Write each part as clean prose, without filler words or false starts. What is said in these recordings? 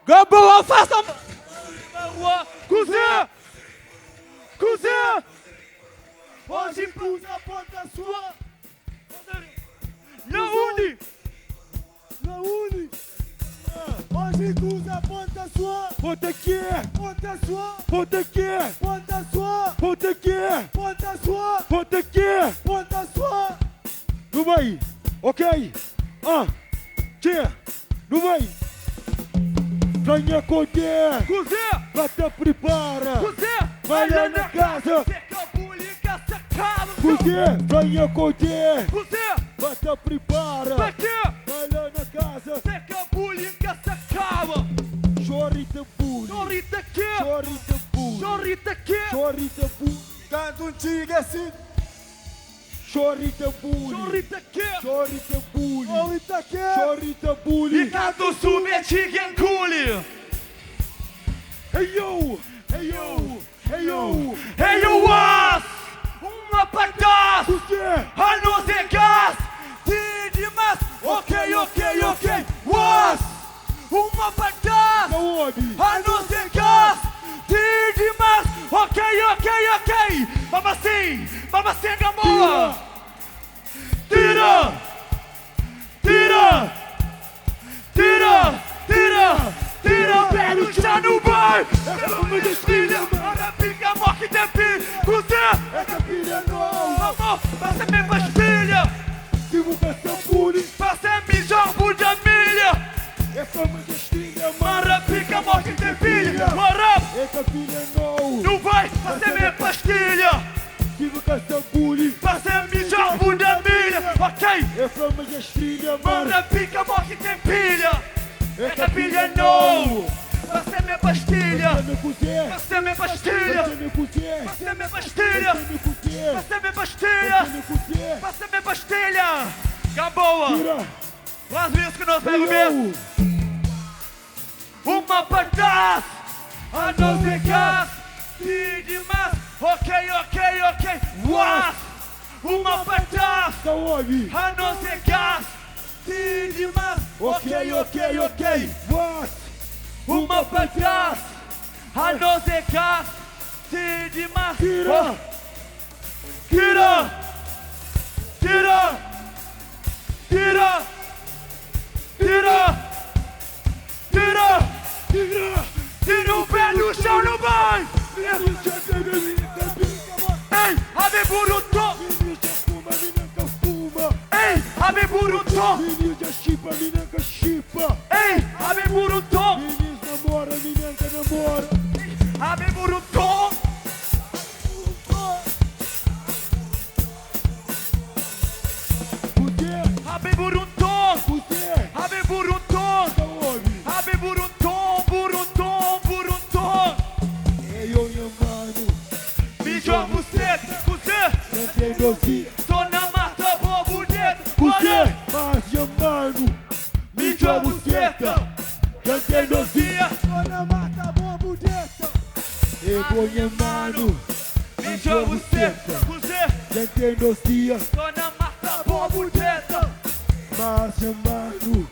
Gamboa, faça na rua. Cozinha! Cozinha! Hoje cruza a ponta sua. Na Uni! Na Uni! Hoje cruza a ponta sua! Ponta aqui! Ponta sua! Ponta aqui! Ponta sua! Ponta aqui! Ponta sua! Ponta aqui! Ponta sua! No vai! Ok! Tia! No vai! Ganha coder! Cozinha! Bata prepara! Cozinha! Vai lá na casa! Cozinha! Ganha coder! Cozinha! Bata prepara! Daqui! Vai lá na casa! Seca a bullying que se acaba! Chorita bullying! Chorita aqui! Chorita bullying! Chorita aqui! Chorita bullying! Canta um tigre assim! Chorita bullying! Chorita aqui! Chorita bullying! Chorita aqui! Chorita bullying! Ricardo submete engule! Hey yo! Hey yo! Hey yo! Hey you was! Uma patada! Cozinha! A não ser gás! Demais! Ok, ok, ok! Was! Uma patada! Saúde! A não ser gás! Demais! Ok, ok, ok! Vamos assim, Gamboa! Tira! Tira! Tira! Tira! Tira o pé no chão no bar! Vamos desfilha! Olha a pica, morre de filho! Cozinha! Essa filha não! Amor, passa minha pastilha! Divulgação bullying! Passa mijão por de milha! É fama de estrilha, Mara pica, morre de filho! Mara! Essa filha não! Não vai fazer minha pastilha! Divulgação bullying! Passa mijão por de milha! Ok! É fama de estrilha, Mara pica, morre de pilha! Essa pilha não! Passa minha pastilha! Você me cozinha! Passa minha pastilha! Você me cozinha! Passa minha pastilha! Você me cozinha! Passa minha pastilha! Você me cozinha! Passa minha pastilha! Gamboa! Tira! As vezes que nós pegamos Hey mesmo! yo! Uma patada! A não ser gás! E demais! Ok, ok, ok! Was! Uma patada! Saúde! A não ser gás! E demais! Ok, ok, ok! What? Uma patada! A não ser gás! E demais! Tira! Tira! Tira! Tira! Tira! Tira! Tira! Tira o pé no chão, não vai! Ei, abre burutô! Ei, abre burutô! Menina chipa, menina chipa! Ei, abre burutô! Menina namora, menina namora! Abre burutô! Cozinha! Abre burutô! Cozinha! Abre burutô! Saúde! Abre burutô! Burutô! Burutô! Ei, ô, minha mano! Mijou buceta! Cuzê! Cantei doce! Tô na mata, boa bonita! Cuzê! Mas, minha mano! Mijou buceta! Cantei doce! Tô na mata, boa bonita! Ei, ô, minha mano! Mijou buceta! Cuzê! Cantei doce! Tô na mata, boa bonita! Mas, minha mano!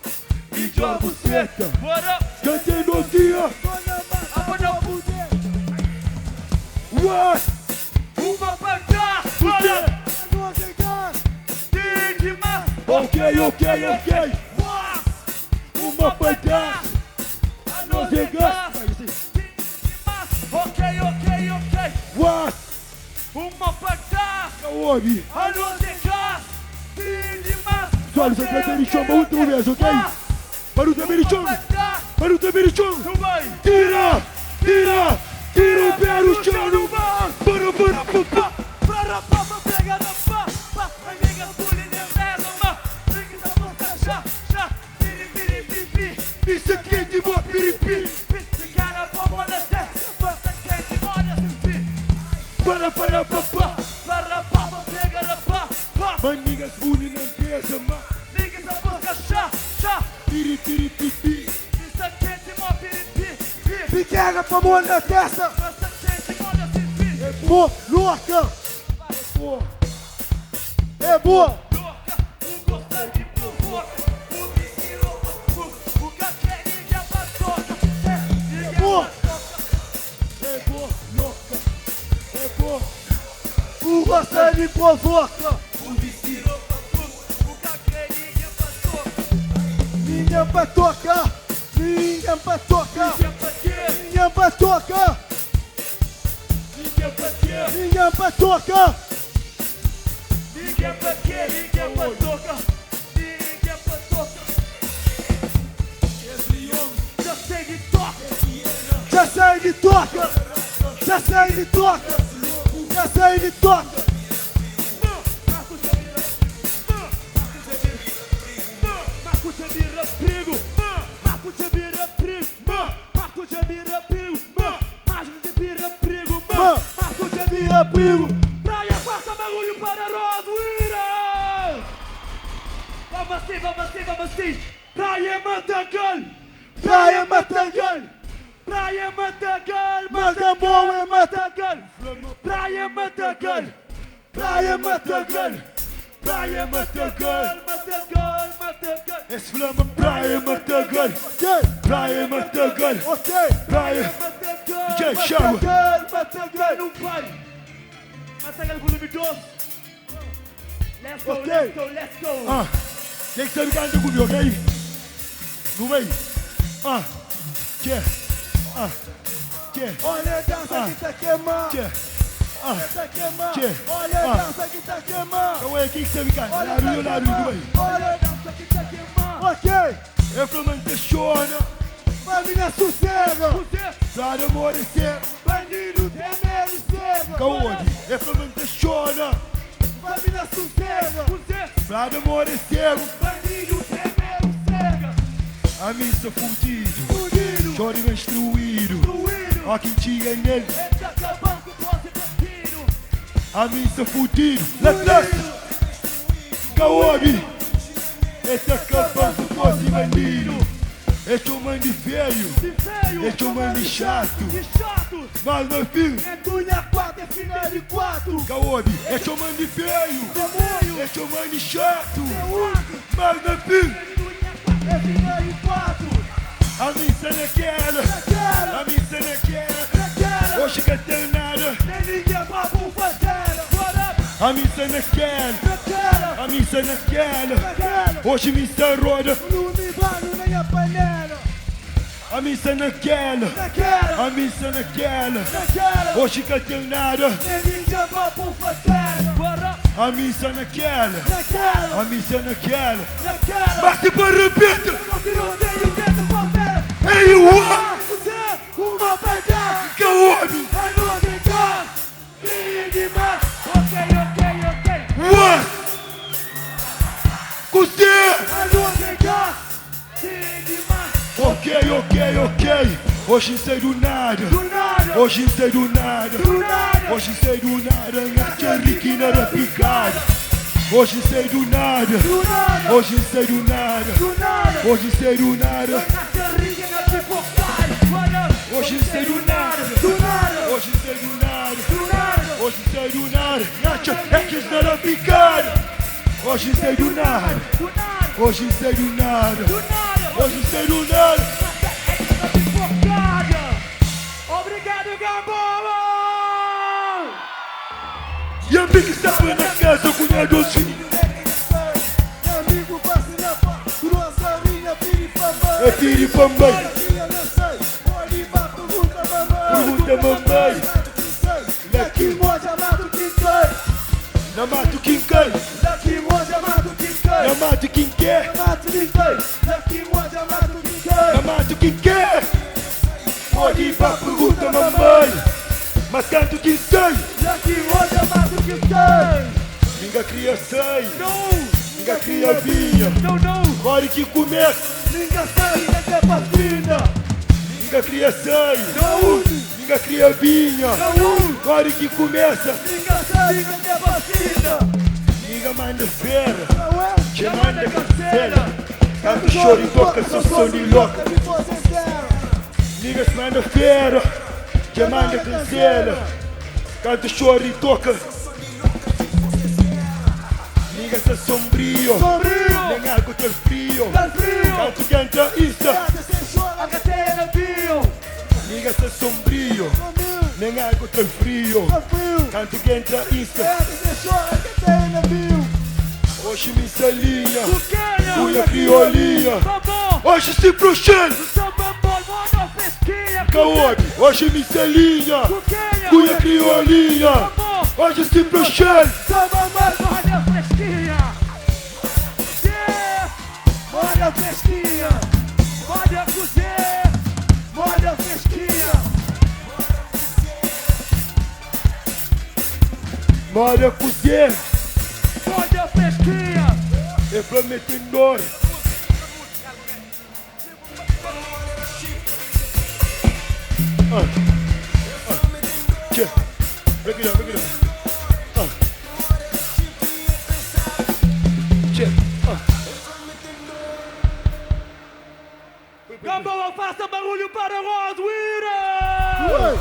Mijou buceta! Bora! Cantei doce! Abandão buceta! What? Uma pancada! Bora! Demais! Ok, ok, ok! Uma pancada! A não ser gás! Demais! Ok, ok, ok! What? Uma pancada! Saúde! A não ser gás! Demais! Olha, o secretário me chama outra vez, ok? Para o Tamirichão! Para o Tamirichão! Não vai! Tira! Tira! Tira o pé no chão! Não vai! Para! Para, papa, pega na pá! Pá, amiga, pule de merda, má! Fique da boca, chá! Piri, piri, pipi! Isso aqui é de boa piripi! Esse cara, bomba na testa! Você quer de olha, pipi! Para, papá! Para, papa, pega na pá! Pá! Manigas bullying na empresa, ma! Fique da boca, chá! Piri, pipi! Isso aqui é de mó piripi! Pequena pra mão na testa! Você quer de olha, pipi! Pô, louca! Pô! É boa! Louca, o gosto de provoca! O mentiro, o gaqueiro de abastoca! me provoca. Ninguém vai tocar. Ninguém vai tocar. Ninguém vai tocar. Ninguém vai tocar. Já sei de toca. Já sei de toca. Já sei de toca. Primo. Praia, faça barulho para Rosuíra! Vamos assim! Praia Matagal! Praia Matagal. Praia Matagal! Magambom é Matagal. Praia Matagal! Praia Matagal. Praia Matagal! Matagal! Esse flama praia Matagal. Ok. Praia Matagal. Ok. Praia. Matagal! DJ Shower. Matagal. Matagal. Não pare! Matagal volume 2! Let's go, Ok. let's go! Tem que ser ligado comigo, ok? No meio. Que? Olha a dança que tá queimando. Que? Tá queimando. Que? Olha a dança que tá queimando. Então é quem que você ligado? Olha a Lado dança no meio. Olha a dança que tá queimando. Ok. É flama questiona. Família sossega. Pra demorecer. Bandido tem medo cega. Caonde? É flama questiona. Família sossega. Pra demorecer. Bandido tem medo cega. A missa fudido. Fudido. Chore menstruído. Doído. Ó quem tinha nele. Ele tá acabando com o posse bandido. A missa fudido. Let's Caonde? Esse é acabando com esse bandido. Esse é um mano feio. Esse é um mano chato. Mas meu filho. É tunha 4, é final de 4. Caonde? Esse é um mano feio. Esse é um mano chato. Mas meu filho. É final de 4. A missa não é aquela. A missa não é aquela. Hoje que tem nada. Nem ninguém pra por fazenda. A missa não é aquela. Naquela. A missa não é aquela. Naquela. Hoje missa roda. Não me vale nem a panela. A missa não é aquela. Naquela. A missa não é aquela. Naquela. Hoje que tem nada. Nem ninguém pra por fazenda. A missa não é aquela. Naquela. A missa não é aquela. Naquela. Mas se para repita. Eu tenho dentro favela. Ei, uau. Você, uma pedra. Caonde? I know the God. Bring demais. Ok. Uau. Você. I know the God. Bring demais. Ok. Hoje sei do nada. Do nada. Hoje sei do nada. Do nada. Hoje sei do nada. Minha riquina da picada. Hoje sei do nada. Do nada. Hoje sei do nada. Do nada. Hoje sei do nada. Nasce rica na pipocada. Hoje sei do nada. Do nada. Hoje sei do nada. Do nada. Hoje sei do nada. Nacha é que está na picada. Hoje sei do nada. Do nada. Hoje sei do nada. Do nada. Hoje sei do nada. Na pipocada. Obrigado, Gamboa. E a Big estava na casa com a docinha. Meu amigo, passe na pá. Grossa minha piripamã. É piripamã. Eu não sei. Pode ir pra pergunta, mamãe. Pergunta, mamãe. Daqui monte amado quem quer. Na mato quem cai. Daqui monte amado quem quer. Na mato quem quer. Mato quem quer. Daqui monte amado quem quer. Na mato quem quer. Pode ir pra pergunta, mamãe. Mas canto quem sai. Daqui monte amado quem quer. Ninguém cria sai. Não. Ninguém cria vinha. Não. Hora que começa. Ninguém sai, ninguém quer vacina. Ninguém cria sai. Não. Ninguém cria vinha. Não. Hora que começa. Ninguém sai, ninguém quer vacina. Ninguém manda fera. Não é? Que manda cancela. Canto choro e toca, sou som de louca. Me for sincero. Ninguém manda fera. Que manda cancela. Canto choro e toca. Ninguém tá sombrio. Sombrio. Nem algo tá frio. Tá frio. Canto canta isso. A cadeia bio. Ninguém tá sombrio. Sombrio. nem água tem frio. Tá frio. Canto que entra isca. É, deixou, é que tem navio. Hoje me salinha, Cuquinha. cunha criolinha. Tá bom. Hoje se prochando, Samba bom, manda fresquinha. caobe. Hoje me salinha, Cuquinha. cunha criolinha. Tá bom. Hoje se prochando. Samba mais, Manda fresquinha. Yeah. molha fresquinha. Manda cozer. Molha fresquinha. Mora cozer, Manda fresquinha. é prometedor. Tchê, break it up, break it up. Tchê, Gamboa, faça barulho para Roswira. Oi.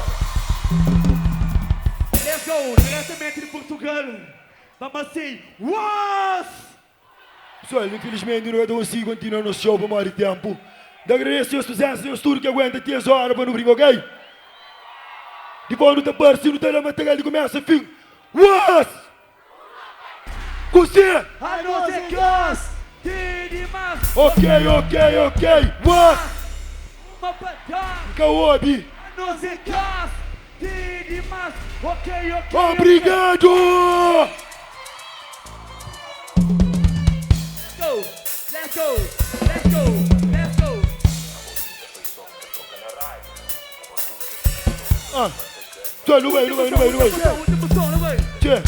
Let's go, diretamente de Portugal. Vamos assim. Was! pessoal, infelizmente não é tão assim, continua no show por mais tempo. Agradeço aos presenças, aos tudo que aguenta 10 horas para não brincar, ok? Depois não te aparece, não te lembra até que começa, fim. Was! Você! A nós é classe. Demais. Ok. Was! Uma batalha. Caobi! Nos encas. Demais. Ok. Obrigado! Let's go. Pessoal, não vai. Último som, não vai? Tchê,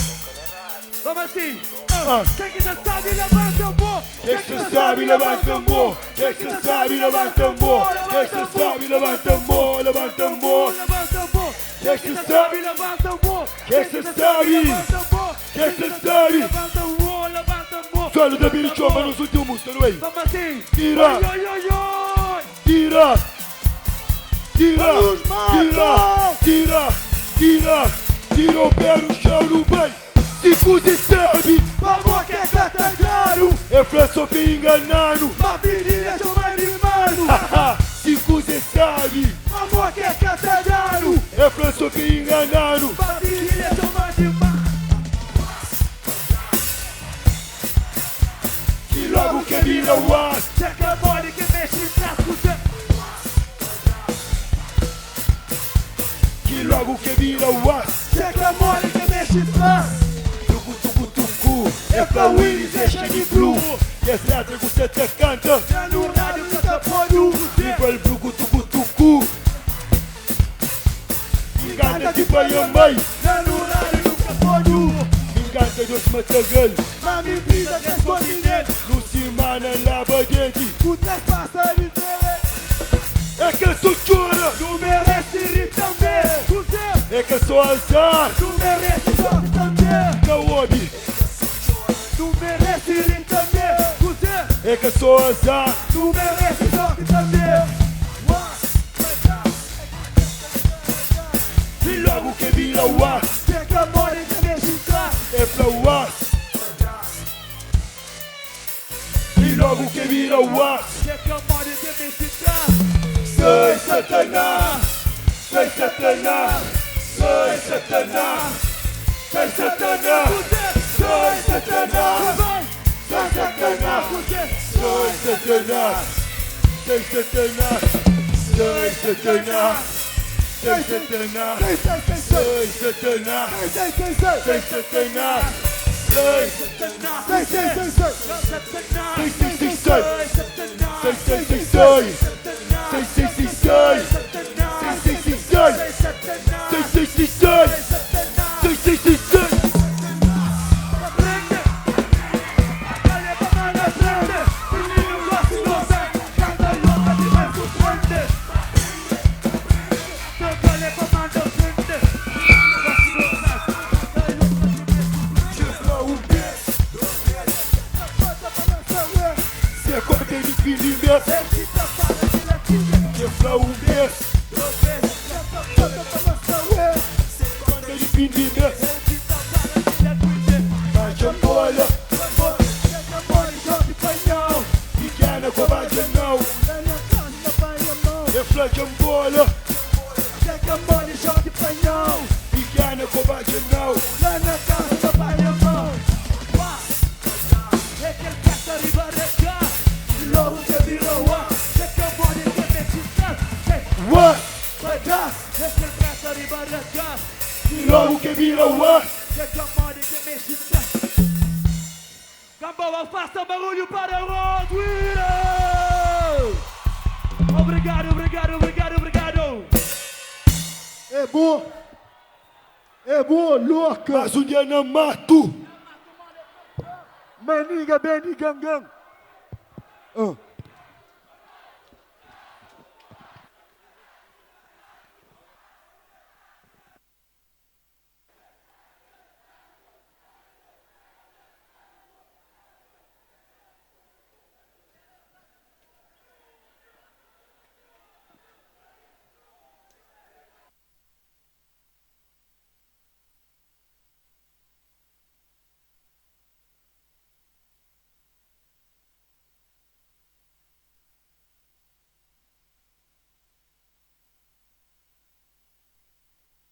Vamos assim. ah. Quem que já sabe, levanta a mão. Quem que cê sabe, levanta a mão. Quem que cê sabe, levanta a mão. Quem que cê sabe, levanta a mão. Levanta a mão. Levanta a mão. Quem que cê sabe, levanta a mão. Quem que cê sabe? Levanta a mão. Quem que cê sabe? Levanta a mão, levanta a mão. Pessoal, da Billy Chopper nos últimos, tá no aí? Vamos assim. Tira. Oi, oi, oi, oi. Tira! Vamos, Tira o pé no chão, não vai! Se você sabe, Vamos que é catagaro. é pra só me enganando! Uma virilha chama de mano. Haha, se você sabe, Vamos que é catagaro. é pra só me enganando! Uma virilha chama de mano. Que logo que vira o ar! Checa a bola que mexe traz com você. Que logo que vira o ar! Checa mole que mexe trás. Tucu, é pra Willis, é de blue! Que é certo que você te canta! É no rádio que tá pondo. Igual tucu! Engana de pai e mãe! É no rádio que tá pondo. Engana de os matagal! Mami brisa que esconde. No semana lava dente! O trespassa de tele. É que sou chora! Tu merece rir também. É que sou azar! Tu merece sorte também. Caobi! Tu merece rir também. É que sou azar! Tu merece sorte também. E logo que vira o ar! Checa mole que mexe trás. É pra o ar! E logo que vira o ar! Checa a bola que mexe traz. Sai Satanás! Sai Satanás! Sai Satanás! Sai Satanás! Sai Satanás! Sai Satanás! Sai Satanás! Sai Satanás! Sai Satanás! Sai Satanás! Sai Satanás! Sai Satanás! Checa mole, joga de panhão. bobagem não. Lá na casa vai levar. É que ele quer arriba de cá. Logo que virou a. É que eu vou de que me chistar. What? Vai dar. É que ele quer arriba de cá. Logo que vira o ar. É que eu vou de que me chistar. Gamboa, faça barulho para o Rodrigo. Obrigado, obrigado, obrigado, obrigado. É bom, louca. Mas um dia não mato. Maniga, Benny, gang, gang.